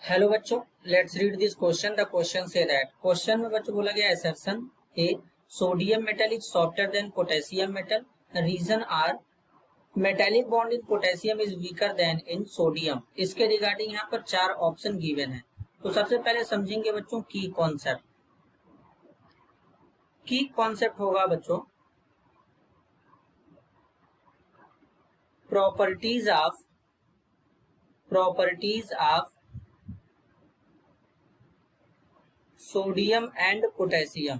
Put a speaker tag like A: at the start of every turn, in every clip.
A: Hello बच्चों, let's read this question. The question से that question में बच्चों बोला गया assertion A sodium metal is softer than potassium metal. Reason R metallic bond in potassium is weaker than in sodium. इसके regarding यहाँ पर 4 option given है। तो सबसे पहले समझेंगे बच्चों की कॉन्सेप्ट। की कॉन्सेप्ट होगा बच्चों properties of sodium and potassium.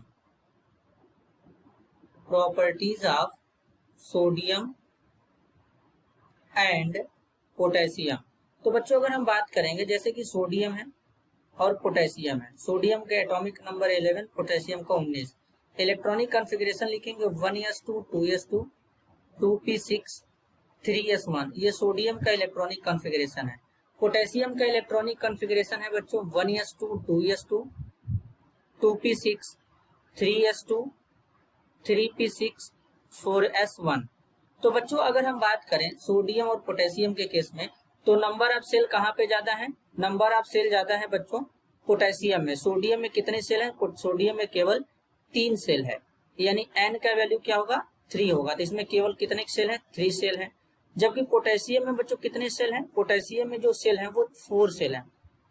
A: Properties of sodium and potassium. तो बच्चों अगर हम बात करेंगे जैसे कि सोडियम है और पोटेशियम है। सोडियम का एटॉमिक नंबर 11, पोटेशियम का 19। इलेक्ट्रॉनिक कॉन्फ़िगरेशन लिखेंगे 1s2 2s2 2p6 3s1। ये सोडियम का इलेक्ट्रॉनिक कॉन्फ़िगरेशन है। पोटेशियम का इलेक्ट्रॉनिक कॉन्फ़िगरेशन है बच्चों 1s2 2s2 2p6 3s2 3p6 4s1। तो बच्चों अगर हम बात करें सोडियम और पोटेशियम के केस में तो नंबर ऑफ सेल कहाँ पे ज्यादा है? नंबर ऑफ सेल ज्यादा है बच्चों पोटेशियम में। सोडियम में कितने सेल हैं? सोडियम में केवल 3 सेल है, यानी n का वैल्यू क्या होगा? 3 होगा। तो इसमें केवल कितने सेल हैं? 3 सेल हैं। जबकि पोटेशियम में बच्चों कितने सेल हैं? पोटेशियम में जो सेल हैं वो 4 सेल हैं,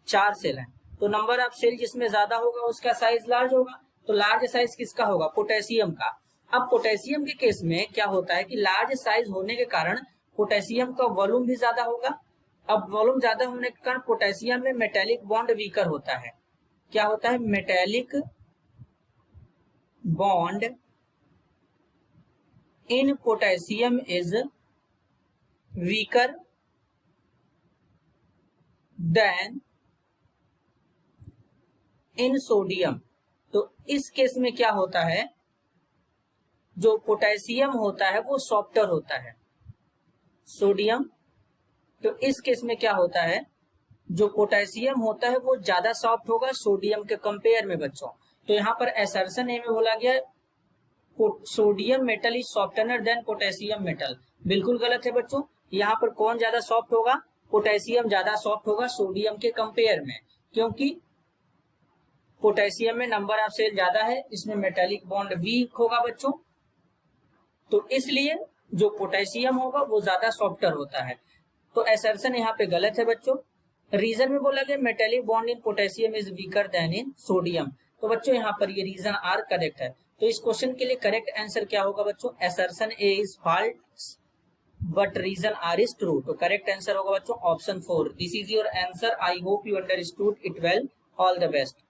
A: 4 सेल हैं। तो नंबर ऑफ सेल जिसमें ज्यादा होगा उसका साइज लार्ज होगा। तो लार्ज साइज किसका होगा? पोटेशियम का। अब पोटेशियम के केस में क्या होता है कि लार्ज साइज होने के कारण पोटेशियम का वॉल्यूम भी ज्यादा होगा। अब वॉल्यूम ज्यादा होने के कारण पोटेशियम में मेटेलिक बॉन्ड वीकर होता है। क्या होता है? Metallic bond in potassium is weaker than in sodium. तो इस केस में क्या होता है, जो पोटेशियम होता है वो सॉफ्टर होता है सोडियम। तो इस केस में क्या होता है, जो पोटेशियम होता है वो ज्यादा सॉफ्ट होगा सोडियम के कंपेयर में बच्चों। तो यहाँ पर असर्शन ए में बोला गया sodium metal is softener than potassium metal. बिल्कुल गलत है बच्चों। यहाँ पर कौन ज्यादा सॉफ्ट होगा? पोटेशियम ज्यादा सॉफ्ट होगा सोडियम के कंपेयर में, क्योंकि पोटेशियम में नंबर ऑफ सेल ज्यादा है, इसमें मेटेलिक बॉन्ड वीक होगा बच्चों। तो इसलिए जो पोटेशियम होगा वो ज्यादा सॉफ्टर होता है। तो असर्शन यहाँ पे गलत है बच्चों। रीजन में बोला गया metallic bond in potassium is weaker than in sodium. तो बच्चों यहाँ पर ये रीजन आर करेक्ट है। तो इस क्वेश्चन के लिए करेक्ट आंसर क्या होगा बच्चों? Assertion A is false but reason R is true. तो करेक्ट आंसर होगा बच्चों option 4। This is your answer. I hope you understood it well. All the best.